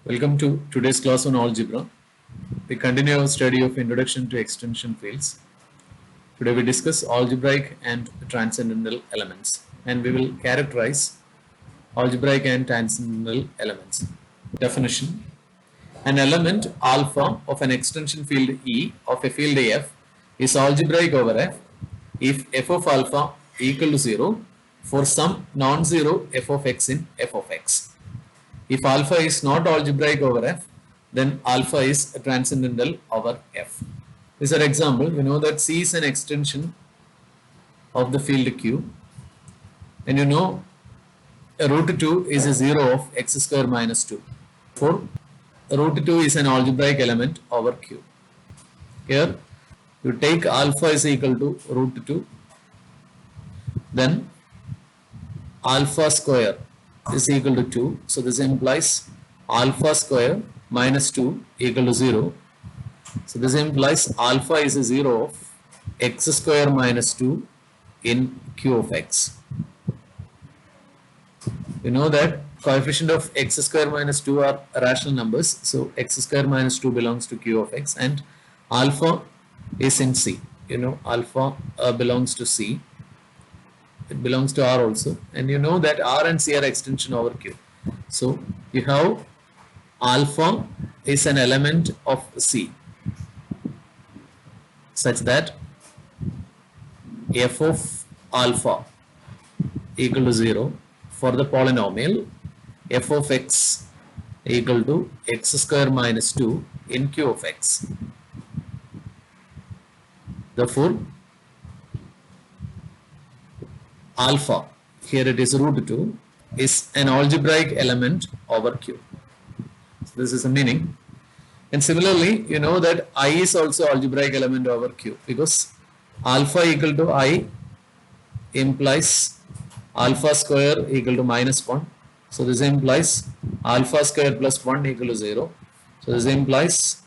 Welcome to today's class on algebra. We continue our study of Introduction to Extension Fields. Today we discuss algebraic and transcendental elements, and we will characterize algebraic and transcendental elements. Definition: an element alpha of an extension field E of a field F is algebraic over F if f of alpha equal to 0 for some non-zero f of x in f of x. If alpha is not algebraic over F, then alpha is transcendental over F. This is an example. We know that C is an extension of the field Q, and you know root 2 is a 0 of x square minus 2. Therefore, root 2 is an algebraic element over Q. Here, you take alpha is equal to root 2, then alpha square is equal to 2. So this implies alpha square minus 2 equal to 0. So this implies alpha is a 0 of x square minus 2 in Q of x. We know that coefficient of x square minus 2 are rational numbers. So x square minus 2 belongs to Q of x, and alpha is in C. You know alpha belongs to C. It belongs to R also, and you know that R and C are extension over Q. So you have alpha is an element of C such that f of alpha equal to 0 for the polynomial f of x equal to x square minus 2 in Q of x. Therefore, alpha, here it is root 2, is an algebraic element over Q. So this is the meaning. And similarly, you know that I is also algebraic element over Q, because alpha equal to I implies alpha square equal to minus 1. So this implies alpha square plus 1 equal to 0. So this implies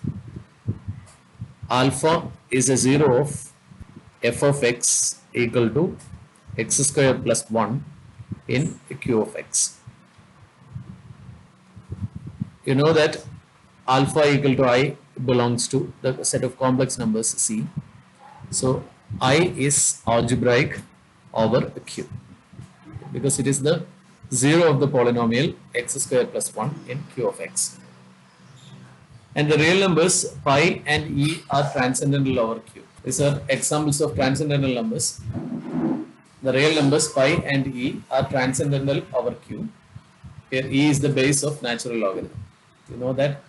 alpha is a 0 of f of x equal to x square plus 1 in Q of x. You know that alpha equal to I belongs to the set of complex numbers C. So I is algebraic over Q because it is the 0 of the polynomial x square plus 1 in Q of x. And the real numbers pi and e are transcendental over Q. These are examples of transcendental numbers. The real numbers pi and e are transcendental over Q. Here e is the base of natural logarithm. You know that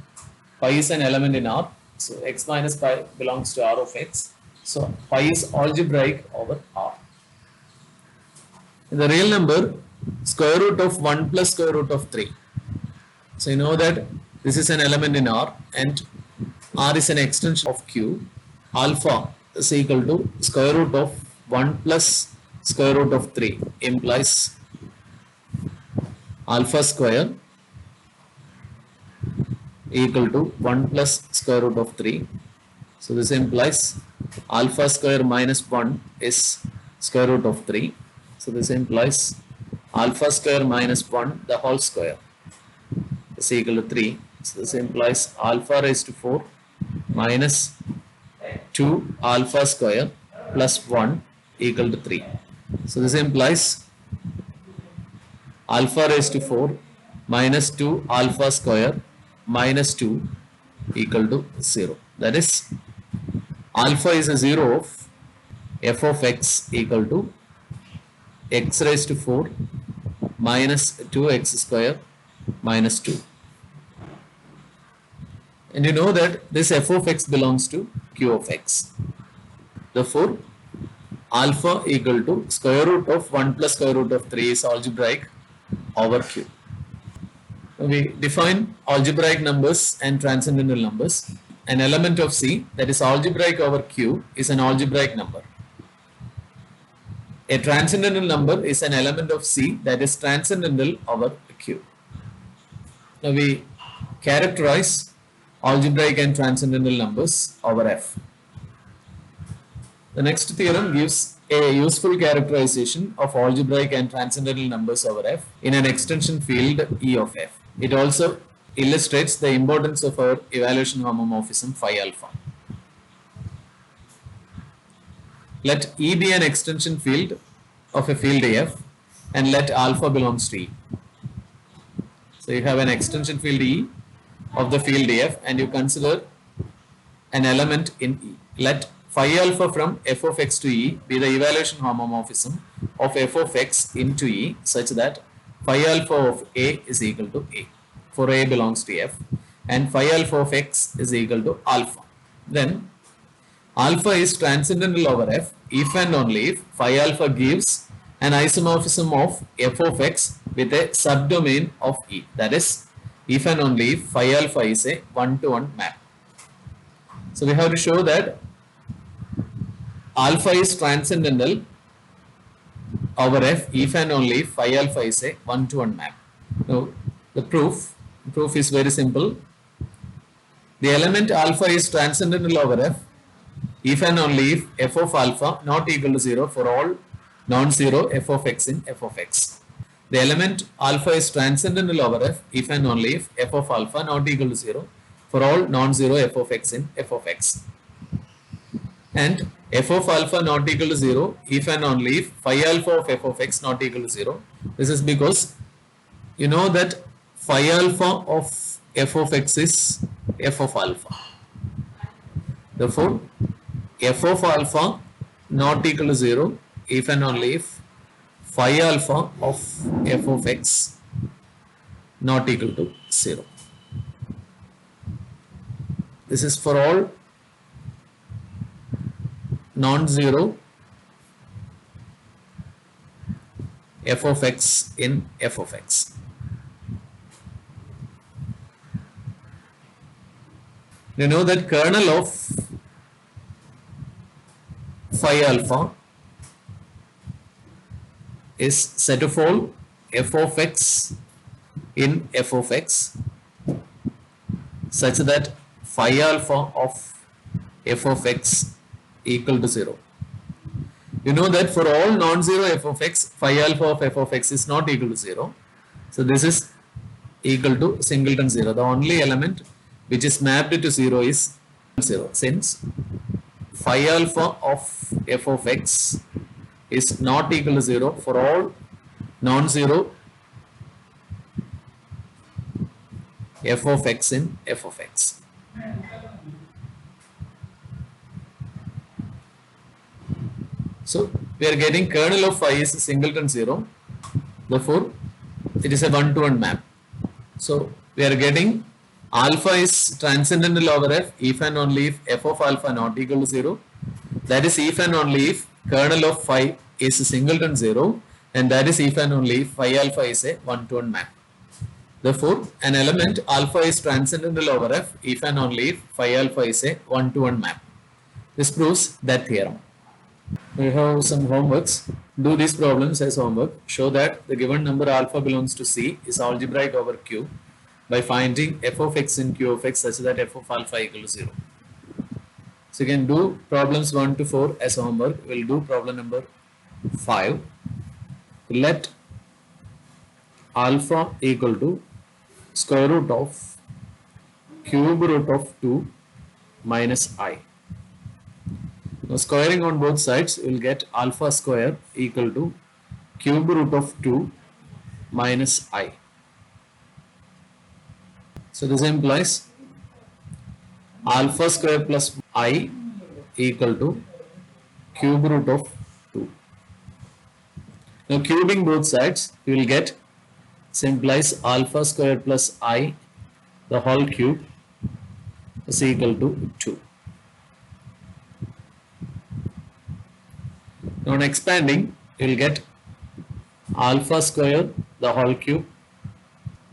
pi is an element in R. So x minus pi belongs to R of x. So pi is algebraic over R. In the real number, square root of 1 plus square root of 3. So you know that this is an element in R, and R is an extension of Q. Alpha is equal to square root of 1 plus square root of 3 implies alpha square equal to 1 plus square root of 3. So this implies alpha square minus 1 is square root of 3. So this implies alpha square minus 1 the whole square is equal to 3. So this implies alpha raised to 4 minus 2 alpha square plus 1 equal to 3. So this implies alpha raised to 4 minus 2 alpha square minus 2 equal to 0. That is, alpha is a 0 of f of x equal to x raised to 4 minus 2x square minus 2. And you know that this f of x belongs to Q of x. Therefore, alpha equal to square root of 1 plus square root of 3 is algebraic over Q. We define algebraic numbers and transcendental numbers. An element of C that is algebraic over Q is an algebraic number. A transcendental number is an element of C that is transcendental over Q. Now we characterize algebraic and transcendental numbers over F. The next theorem gives a useful characterization of algebraic and transcendental numbers over F in an extension field E of F. It also illustrates the importance of our evaluation homomorphism phi alpha. Let E be an extension field of a field F and let alpha belongs to E. So you have an extension field E of the field F and you consider an element in E. Let phi alpha from f of x to E be the evaluation homomorphism of f of x into E such that phi alpha of A is equal to A, for A belongs to F, and phi alpha of x is equal to alpha. Then alpha is transcendental over F if and only if phi alpha gives an isomorphism of f of x with a subdomain of E. That is, if and only if phi alpha is a one-to-one map. So we have to show that alpha is transcendental over F if and only if phi alpha is a one-to-one map. Now the proof is very simple. The element alpha is transcendental over F if and only if f of alpha not equal to 0 for all non-zero f of x in f of x. The element alpha is transcendental over F if and only if f of alpha not equal to 0 for all non-zero f of x in f of x. And f of alpha not equal to 0 if and only if phi alpha of f of x not equal to 0. This is because you know that phi alpha of f of x is f of alpha. Therefore, f of alpha not equal to 0 if and only if phi alpha of f of x not equal to 0. This is for all non-zero f of x in f of x. You know that kernel of phi alpha is set of all f of x in f of x such that phi alpha of f of x equal to 0. You know that for all non-zero f of x, phi alpha of f of x is not equal to 0. So this is equal to singleton 0. The only element which is mapped to 0 is 0, since phi alpha of f of x is not equal to 0 for all non-zero f of x in f of x. So we are getting kernel of phi is singleton 0. Therefore, it is a one-to-one map. So we are getting alpha is transcendental over f if and only if f of alpha not equal to 0. That is if and only if kernel of phi is singleton 0, and that is if and only if phi alpha is a one-to-one map. Therefore, an element alpha is transcendental over f if and only if phi alpha is a one-to-one map. This proves that theorem. We have some homeworks. Do these problems as homework. Show that the given number alpha belongs to C is algebraic over Q by finding f of x in Q of x such that f of alpha equal to 0. So you can do problems 1 to 4 as homework. We will do problem number 5. Let alpha equal to square root of cube root of 2 minus I. Now squaring on both sides, you will get alpha square equal to cube root of 2 minus I. So this implies alpha square plus I equal to cube root of 2. Now cubing both sides, you will get, this implies alpha square plus I the whole cube is equal to 2. Now on expanding, you will get alpha square the whole cube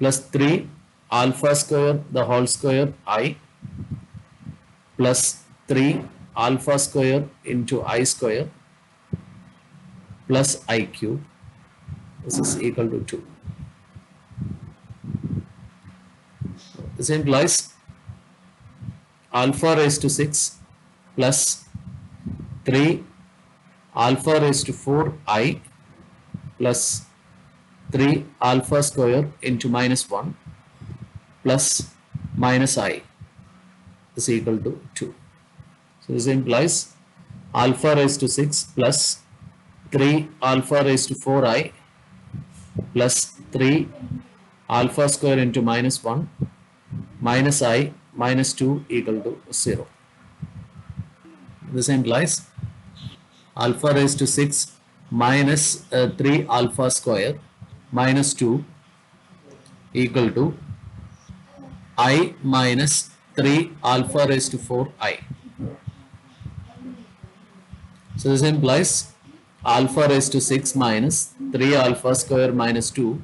plus 3 alpha square the whole square I plus 3 alpha square into I square plus I cube. This is equal to 2. This implies alpha raised to 6 plus 3 alpha raised to 4I plus 3 alpha square into minus 1 plus minus I is equal to 2. So this implies alpha raised to 6 plus 3 alpha raised to 4I plus 3 alpha square into minus 1 minus I minus 2 equal to 0. This implies alpha raised to 6 minus 3 alpha square minus 2 equal to I minus 3 alpha raised to 4I. So this implies alpha raised to 6 minus 3 alpha square minus 2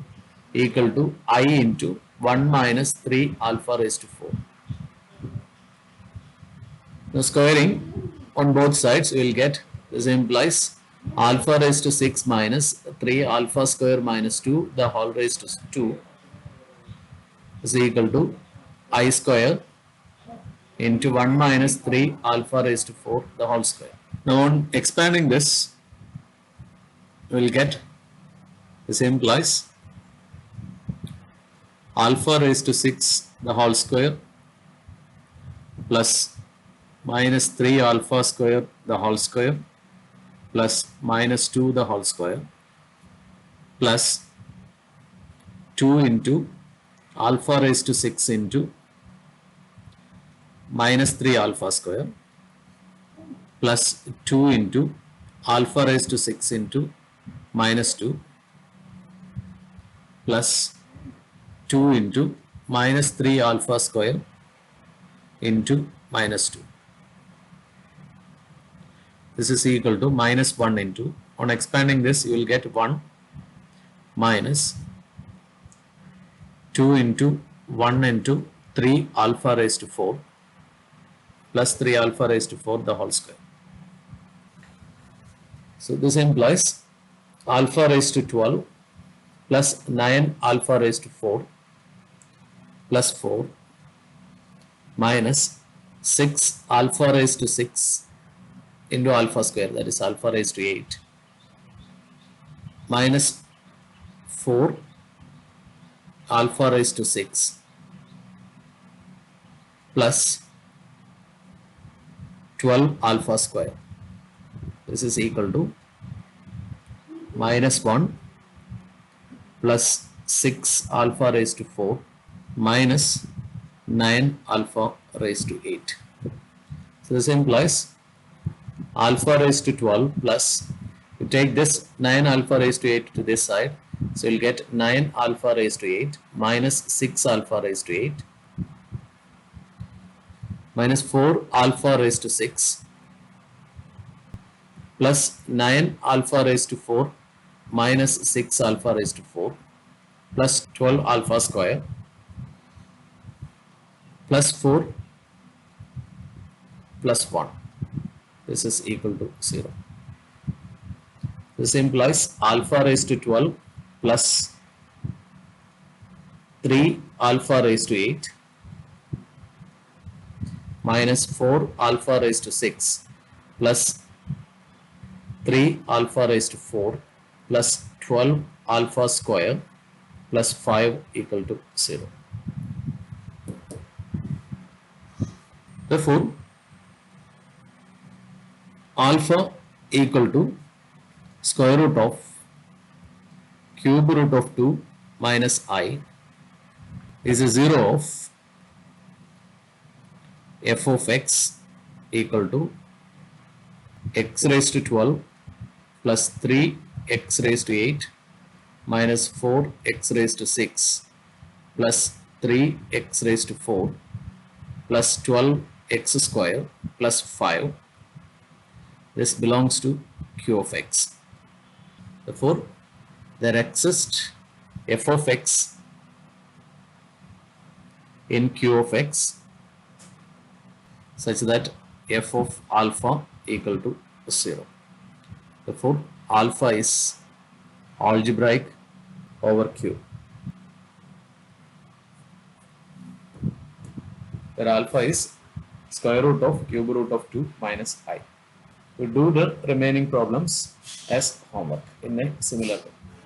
equal to I into 1 minus 3 alpha raised to 4. Now squaring on both sides we will get, this implies alpha raised to 6 minus 3 alpha square minus 2 the whole raised to 2 is equal to I square into 1 minus 3 alpha raised to 4 the whole square. Now on expanding this we will get, this implies alpha raised to 6 the whole square plus minus 3 alpha square the whole square plus minus 2 the whole square plus 2 into alpha raised to 6 into minus 3 alpha square plus 2 into alpha raised to 6 into minus 2 plus 2 into minus 3 alpha square into minus 2. This is equal to minus 1 into, on expanding this you will get 1 minus 2 into 1 into 3 alpha raised to 4 plus 3 alpha raised to 4 the whole square. So this implies alpha raised to 12 plus 9 alpha raised to 4 plus 4 minus 6 alpha raised to 6 into alpha square, that is alpha raised to 8 minus 4 alpha raised to 6 plus 12 alpha square. This is equal to minus 1 plus 6 alpha raised to 4 minus 9 alpha raised to 8. So this implies alpha raised to 12 plus, you take this 9 alpha raised to 8 to this side, so you'll get 9 alpha raised to 8 minus 6 alpha raised to 8 minus 4 alpha raised to 6 plus 9 alpha raised to 4 minus 6 alpha raised to 4 plus 12 alpha square plus 4 plus 1. This is equal to 0. This implies alpha raised to 12 plus 3 alpha raised to 8 minus 4 alpha raised to 6 plus 3 alpha raised to 4 plus 12 alpha square plus 5 equal to 0. Therefore, alpha equal to square root of cube root of 2 minus I is a 0 of f of x equal to x raised to 12 plus 3x raised to 8 minus 4x raised to 6 plus 3x raised to 4 plus 12x square plus 5. This belongs to q of x. Therefore, there exists f of x in q of x such that f of alpha equal to 0. Therefore, alpha is algebraic over q, where alpha is square root of cube root of 2 minus I. We do the remaining problems as homework in a similar way.